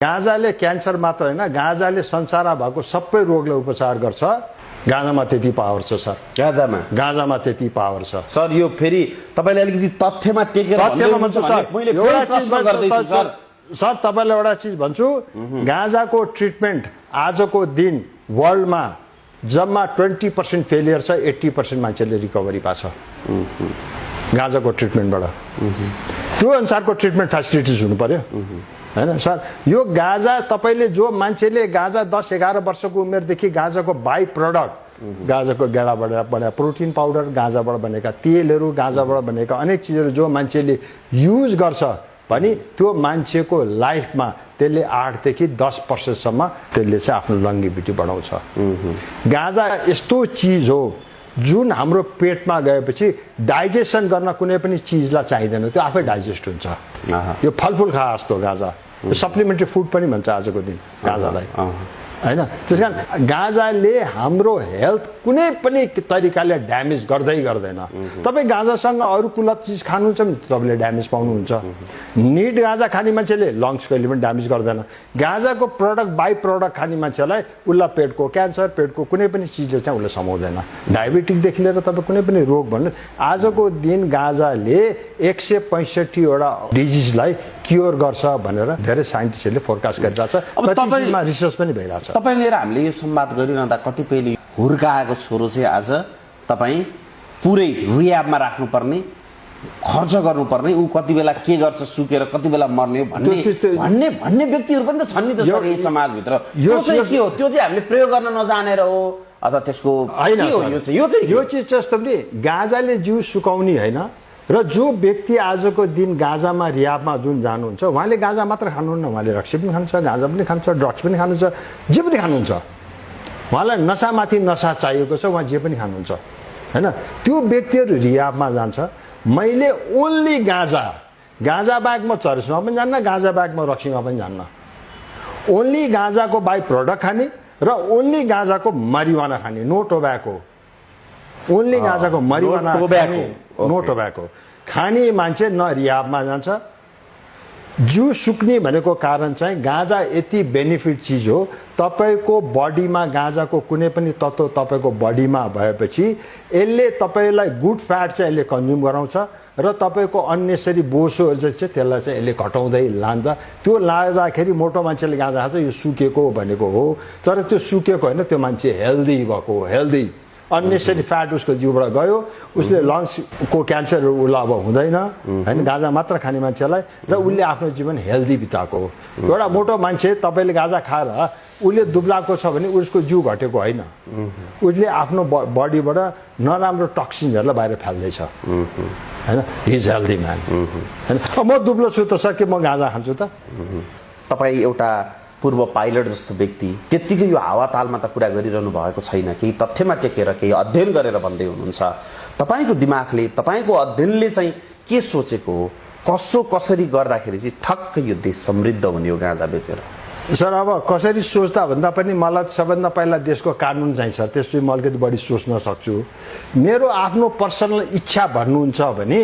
गाँजाले cancer मात्र हैन, गाँजाले संसारमा भएको सबै रोगलाई उपचार गर्छ। गाँजामा त्यति पावर छ सर। गाँजामा त्यति पावर छ सर। यो फेरि तपाईले अलिकति तथ्यमा टेकेर भन्नुहुन्छ सर। मैले एउटा चीज गर्दैछु सर। सर तपाईलाई एउटा चीज भन्छु, गाँजाको ट्रिटमेन्ट आजको दिन वर्ल्डमा जम्मा 20% फेलियर छ, 80% मान्छेले रिकभरी पाछ गाँजाको ट्रिटमेन्टबाट। त्यो अनुसारको ट्रिटमेन्ट फेसिलिटिज हुनु पर्यो हैन सर। यो गाँजा तपाईले जो मान्छेले गाँजा 10-11 वर्षको उमेरदेखि गाँजाको बाइ प्रोडक्ट, गाँजाको गेडाबाट बनेका प्रोटिन पाउडर, गाँजाबाट बनेका तेलहरू, गाँजाबाट बनेका अनेक चिजहरू जो मान्छेले युज गर्छ भने त्यो मान्छेको लाइफमा त्यसले 8 देखि 10 वर्षसम्म त्यसले चाहिँ आफ्नो लङ्गेभिटी बढाउँछ। गाँजा यस्तो चिज हो जुन हाम्रो पेटमा गएपछि डाइजेसन गर्न कुनै पनि चिजलाई चाहिँदैन, त्यो आफै डाइजेस्ट हुन्छ। यो फलफुल खा जस्तो गाँजा, यो सप्लिमेन्टरी फुड पनि भन्छ आजको दिन गाँजालाई हैन। त्यसकारण गाँजाले हाम्रो हेल्थ कुनै पनि तरिकाले ड्यामेज गर्दैन। तपाई गाँजासँग अरू कुलत चिज खानुहुन्छ भने तपाईले ड्यामेज पाउनुहुन्छ। निट गाँजा खाने मान्छेले लङ्स कहिले पनि ड्यामेज गर्दैन। गाँजाको प्रोडक्ट बाइ प्रोडक्ट खाने मान्छेलाई उल्ला पेटको क्यान्सर, पेटको कुनै पनि चिजले चाहिँ उसले समाउँदैन। डायबिटिकदेखि लिएर तपाईँ कुनै पनि रोग भन्नु, आजको दिन गाँजाले 165 वटा डिजिजलाई क्योर गर्छ भनेर धेरै साइन्टिस्टहरूले फोरकास्ट गरिरहेछ। अब तपाईमा रिसर्च पनि भइरहेछ। तपाईँ लिएर हामीले यो संवाद गरिरहँदा कतिपयले हुर्काएको छोरो चाहिँ आज तपाईँ पुरै रियाबमा राख्नुपर्ने, खर्च गर्नुपर्ने, ऊ कति बेला के गर्छ सुकेर कति बेला मर्ने हो भन्ने व्यक्तिहरू पनि त छन् नि त सर यही समाजभित्र। यो चाहिँ के हो? त्यो चाहिँ हामीले प्रयोग गर्न नजानेर हो अथवा त्यसको यो चिज जस्तो पनि गाँजाले जिउ सुकाउने होइन। र जो व्यक्ति आजको दिन गाँजामा रियाबमा जुन जानुहुन्छ उहाँले गाँजा मात्र खानुहुन्न, उहाँले रक्सी पनि खानुहुन्छ, गाँजा पनि खान्छ, ड्रग्स पनि खानुहुन्छ, जे पनि खानुहुन्छ। उहाँलाई नसामाथि नसा चाहिएको छ, उहाँ जे पनि खानुहुन्छ हैन। त्यो व्यक्तिहरू रियाबमा जान्छ। मैले ओन्ली गाँजा बाहेक म चरसमा पनि जान्न, गाँजा बाहेक म रक्सीमा पनि जान्न। ओन्ली गाँजाको बाई प्रोडक्ट खाने र ओन्ली गाँजाको marijuana खाने, नो टोब्याको। ओन्ली गाँजाको marijuana नो टोब्याको खाने मान्छे न रियाबमा जान्छ। जिउ सुक्ने भनेको कारण चाहिँ गाँजा यति बेनिफिट चिज हो। तपाईको बडीमा गाँजाको कुनै पनि तत्त्व तपाईको बडीमा भएपछि यसले तपाईलाई गुड फ्याट चाहिँ यसले कन्ज्युम गराउँछ र तपाईको अन्नेसरी बोसोहरू चाहिँ त्यसलाई चाहिँ यसले घटाउँदै लान्छ। त्यो लाँदाखेरि मोटो मान्छेले गाँजा खान्छ यो सुकेको भनेको हो, तर त्यो सुकेको होइन, त्यो मान्छे हेल्दी भएको हो। हेल्दी अन्नेसरी फ्याट उसको जिउबाट गयो, उसले लङ्सको क्यान्सरहरू उसलाई अब हुँदैन हैन गाँजा मात्र खाने मान्छेलाई, र उसले आफ्नो जीवन हेल्दी बिताएको हो। एउटा मोटो मान्छे तपाईले गाँजा खाएर उसले दुब्लाको छ भने उसको जिउ घटेको होइन, उसले आफ्नो बडीबाट नराम्रो टक्सिन्सहरूलाई बाहिर फाल्दैछ हैन। हि इज हेल्दी म्यान हैन। म दुब्लो छु त सर के म गाँजा खान्छु त? तपाईँ एउटा पूर्व पाइलट जस्तो व्यक्ति त्यत्तिकै यो हावातालमा त कुरा गरिरहनु भएको छैन, केही तथ्यमा टेकेर केही अध्ययन गरेर भन्दै हुनुहुन्छ। तपाईँको दिमागले, तपाईँको अध्ययनले चाहिँ के सोचेको हो? कसरी गर्दाखेरि चाहिँ ठक्कै यो देश समृद्ध हुने हो गाँजा बेचेर? सर अब कसरी सोच्दा भन्दा पनि मलाई सबभन्दा पहिला देशको कानुन चाहिँ छ, त्यसपछि म अलिकति बढी सोच्न सक्छु। मेरो आफ्नो पर्सनल इच्छा भन्नुहुन्छ भने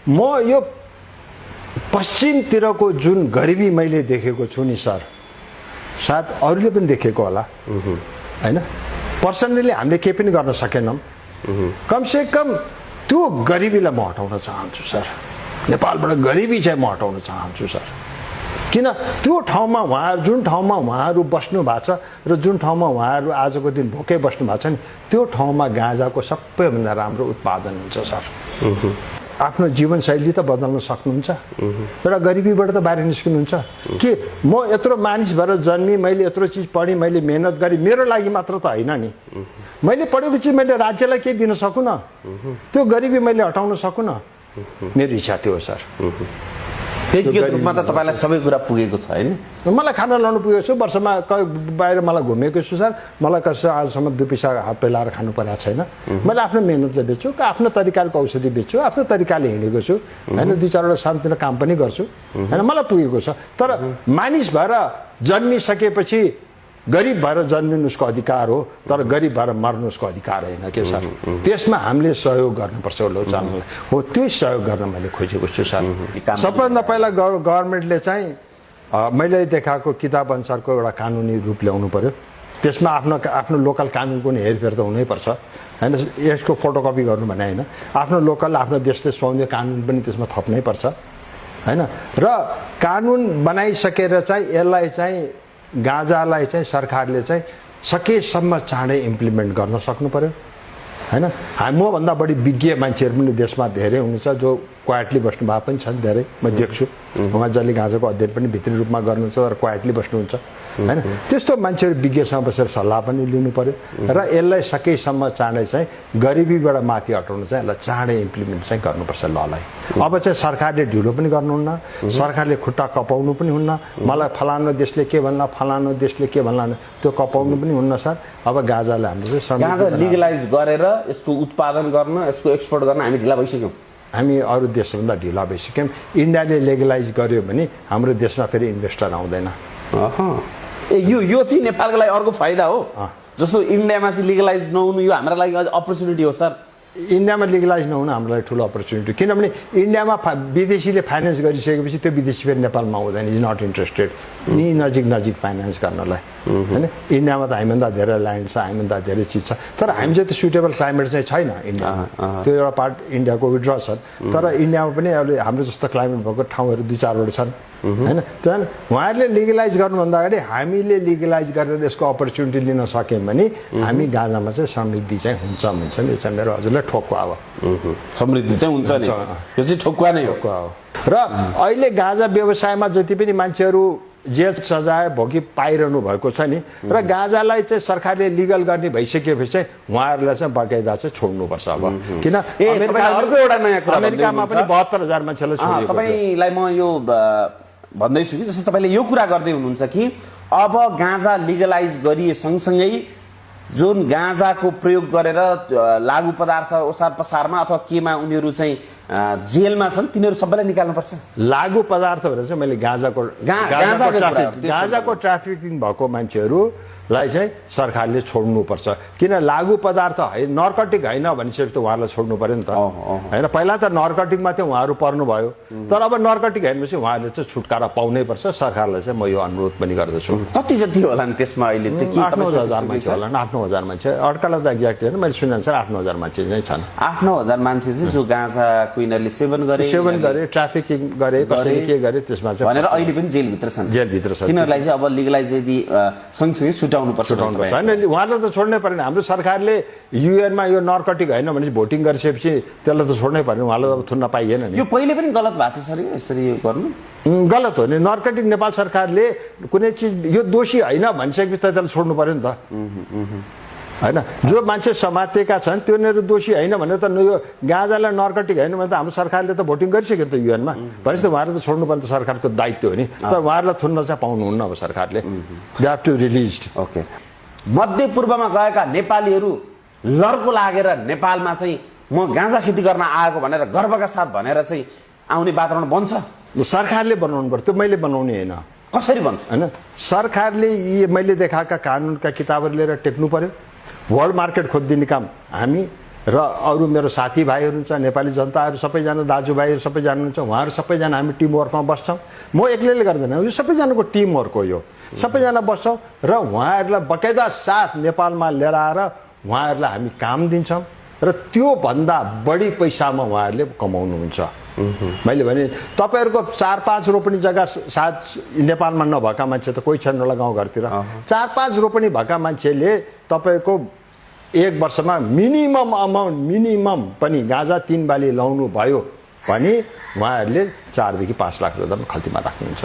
म यो पश्चिमतिरको जुन गरिबी मैले देखेको छु नि सर, सायद अरूले पनि देखेको होला हैन। पर्सनली हामीले केही पनि गर्न सकेनौँ, कमसेकम त्यो गरिबीलाई म हटाउन चाहन्छु सर। नेपालबाट गरिबी चाहिँ म हटाउन चाहन्छु सर। किन त्यो ठाउँमा जुन ठाउँमा उहाँहरू बस्नु भएको छ र जुन ठाउँमा उहाँहरू आजको दिन भोकै बस्नु भएको छ नि, त्यो ठाउँमा गाँजाको सबैभन्दा राम्रो उत्पादन हुन्छ सर। आफ्नो जीवनशैली त बदल्न सक्नुहुन्छ, एउटा गरिबीबाट त बाहिर निस्किनुहुन्छ। के म यत्रो मानिस भएर जन्मी, मैले यत्रो चिज पढेँ, मैले मेहनत गरेँ, मेरो लागि मात्र त होइन नि। मैले पढेको चिज मैले राज्यलाई केही दिन सकूँ न, त्यो गरिबी मैले हटाउन सकूँ न, मेरो इच्छा थियो सर। व्यक्तिगत रूपमा त तपाईँलाई सबै कुरा पुगेको छ हैन? मलाई खाना लाउनु पुगेको छु, वर्षमा बाहिर मलाई घुमेको छु सर। मलाई कसै आजसम्म 2 पैसा हात पेलाएर खानु परेको छैन। मैले आफ्नो मेहनतले बेच्छु, आफ्नो तरिकाको औषधि बेच्छु, आफ्नो तरिकाले हिँडेको छु हैन। 2-4 वटा सानोतिनो काम पनि गर्छु हैन, मलाई पुगेको छ। तर मानिस भएर जन्मिसकेपछि गरिब भएर जन्मिनु उसको अधिकार हो, तर गरिब भएर मर्नु उसको अधिकार होइन के सर। त्यसमा हामीले सहयोग गर्नुपर्छ लोकचानलाई, हो त्यो सहयोग गर्न मैले खोजेको छु सर। सबभन्दा पहिला गभर्नमेन्टले चाहिँ मैले देखाएको किताब अनुसारको एउटा कानुनी रूप ल्याउनु पर्यो त्यसमा आफ्नो लोकल कानुनको नि हेरफेर त हुनैपर्छ होइन यसको फोटोकपी गर्नु भने होइन आफ्नो लोकल आफ्नो देशले सुहाउने कानुन पनि त्यसमा थप्नै पर्छ होइन र कानुन बनाइसकेर चाहिँ यसलाई चाहिँ गाँजालाई चाहिँ सरकारले चाहिँ सकेसम्म चाँडै इम्प्लिमेन्ट गर्न सक्नु पर्यो होइन मभन्दा बढी विज्ञ मान्छेहरू पनि देशमा धेरै हुनुहुन्छ जो क्वाइटली बस्नु भएको पनि छन् धेरै म देख्छु उहाँ जसले गाँजाको अध्ययन पनि भित्री रूपमा गर्नुहुन्छ तर क्वाइटली बस्नुहुन्छ होइन त्यस्तो मान्छेहरू विज्ञसँग बसेर सल्लाह पनि लिनु पर्यो र यसलाई सकेसम्म चाँडै चाहिँ गरिबीबाट माथि हटाउनु चाहिँ यसलाई चाँडै इम्प्लिमेन्ट चाहिँ गर्नुपर्छ ललाई अब चाहिँ सरकारले ढिलो पनि गर्नुहुन्न सरकारले खुट्टा कपाउनु पनि हुन्न मलाई फलानु देशले के भन्ला फलानु देशले के भन्ला त्यो कपाउनु पनि हुन्न सर अब गाँजालाई हामीले गाँजा लिगलाइज गरेर यसको उत्पादन गर्न यसको एक्सपोर्ट गर्न हामी ढिला भइसक्यौँ हामी अरू देशभन्दा ढिला भइसक्यौँ इन्डियाले लिगलाइज गर्यो भने हाम्रो देशमा फेरि इन्भेस्टर आउँदैन ए यो चाहिँ नेपालको लागि अर्को फाइदा हो जस्तो इन्डियामा चाहिँ लिगलाइज नहुनु यो हाम्रो लागि अपर्च्युनिटी हो सर इन्डियामा लिगलाइज नहुनु हाम्रो लागि ठुलो अपर्च्युनिटी किनभने इन्डियामा विदेशीले फाइनेन्स गरिसकेपछि त्यो विदेशी फेरि नेपालमा आउँदैन इज नट इन्ट्रेस्टेड नि नजिक फाइनेन्स गर्नलाई होइन इन्डियामा त हामीभन्दा धेरै ल्यान्ड छ हामीभन्दा धेरै चिज छ तर हामी चाहिँ त्यो सुटेबल क्लाइमेट चाहिँ छैन इन्डियामा त्यो एउटा पार्ट इन्डियाको विड्र छ तर इन्डियामा पनि अहिले हाम्रो जस्तो क्लाइमेट भएको ठाउँहरू 2-4 छन् होइन त्यहाँ उहाँहरूले लिगलाइज गर्नुभन्दा अगाडि हामीले लिगलाइज गरेर यसको अपर्च्युनिटी लिन सक्यौँ भने हामी गाँजामा चाहिँ समृद्धि चाहिँ हुन्छ नि यो चाहिँ मेरो हजुरलाई ठोक्वा अब समृद्धि चाहिँ हुन्छ नि यो चाहिँ ठोक्वा नै हो र अहिले गाँजा व्यवसायमा जति पनि मान्छेहरू जेल सजाय भोगी पाइरहनु भएको छ नि र गाँजालाई चाहिँ सरकारले लिगल गर्ने भइसकेपछि चाहिँ उहाँहरूलाई चाहिँ बाकायदा चाहिँ छोड्नुपर्छ अब किन अमेरिकामा पनि 72,000 मान्छेलाई छोडिएको तपाईँलाई म यो भन्दैछु कि जस्तो तपाईँले यो कुरा गर्दै हुनुहुन्छ कि अब गाँजा लिगलाइज गरिए सँगसँगै जुन गाँजाको प्रयोग गरेर लागु पदार्थ ओसार पसारमा अथवा केमा उनीहरू चाहिँ जेलमा छन् तिनीहरू सबैलाई निकाल्नुपर्छ लागु पदार्थ भनेर चाहिँ मैले गाँजाको ट्राफिकिङ भएको मान्छेहरूलाई चाहिँ सरकारले छोड्नुपर्छ किन लागु पदार्थ है नर्कटिक होइन भनिसकेपछि त उहाँहरूलाई छोड्नु पर्यो नि त होइन पहिला त नर्कटिकमा चाहिँ उहाँहरू पर्नुभयो तर अब नर्कटिक होइन उहाँहरूले चाहिँ छुटकारा पाउनै पर्छ सरकारलाई चाहिँ म यो अनुरोध पनि गर्दछु कति जति होला नि त्यसमा अहिले 8-9 हजार मान्छे होला 8-9 हजार मान्छे अड्कालाई त एक्ज्याक्ट होइन मैले सुने अनुसार 8-9 हजार मान्छे चाहिँ छन् 8-9 हजार मान्छे चाहिँ जो गाँजा यिनीहरूले सेवन गरे ट्राफिकिङ गरे कसैले के गरे त्यसमा चाहिँ भनेर अहिले पनि जेलभित्र छन् तिनीहरूलाई चाहिँ अब लिगलाइज यदि सँगसँगै छुटाउनु पर्छ होइन उहाँलाई त छोड्नै परेन हाम्रो सरकारले युएनमा यो नर्कटिक होइन भने भोटिङ गरिसकेपछि त्यसलाई त छोड्नै परेन उहाँलाई अब थुन्न पाइएन नि यो पहिले पनि गलत भएको छ सर यसरी गर्नु गलत हो नि नर्कटिक नेपाल सरकारले कुनै चिज यो दोषी होइन भनिसकेपछि त त्यसलाई छोड्नु पर्यो नि त होइन जो मान्छे समातेका छन् त्योनीहरू दोषी होइन भने त यो गाँजालाई नर्कटिक होइन भने त हाम्रो सरकारले त भोटिङ गरिसक्यो त युएनमा भनेपछि त उहाँहरू त छोड्नुपर्ने त सरकारको दायित्व हो नि तर उहाँहरूलाई थुन्न चाहिँ पाउनुहुन्न अब सरकारले दे हेभ टु रिलिज्ड ओके मध्यपूर्वमा गएका नेपालीहरू लर्को लागेर नेपालमा चाहिँ म गाँजा खेती गर्न आएको भनेर गर्वका साथ भनेर चाहिँ आउने वातावरण बन्छ सरकारले बनाउनु पर्यो त्यो मैले बनाउने होइन कसरी बन्छ होइन सरकारले यी मैले देखाएका कानुनका किताबहरू लिएर टेक्नु पर्यो वर्ल्ड मार्केट खोजिदिने काम हामी र अरू मेरो साथीभाइहरू हुन्छ नेपाली जनताहरू सबैजना दाजुभाइहरू सबैजना हुनुहुन्छ उहाँहरू सबैजना हामी टिमवर्कमा बस्छौँ म एक्लैले गर्दैन यो सबैजनाको टिमवर्क हो यो सबैजना बस्छौँ र उहाँहरूलाई बकाइदा साथ नेपालमा लिएर आएर उहाँहरूलाई हामी काम दिन्छौँ र त्योभन्दा बढी पैसामा उहाँहरूले कमाउनुहुन्छ मैले भने तपाईँहरूको 4-5 रोपनी जग्गा साथ नेपालमा नभएका मान्छे त कोही छैन होला गाउँघरतिर 4-5 रोपनी भएका मान्छेले तपाईँको 1 वर्षमा मिनिमम पनि गाँजा 3 बाली लाउनु भयो भने उहाँहरूले 4 देखि 5 लाख रुपियाँ खल्तीमा राख्नुहुन्छ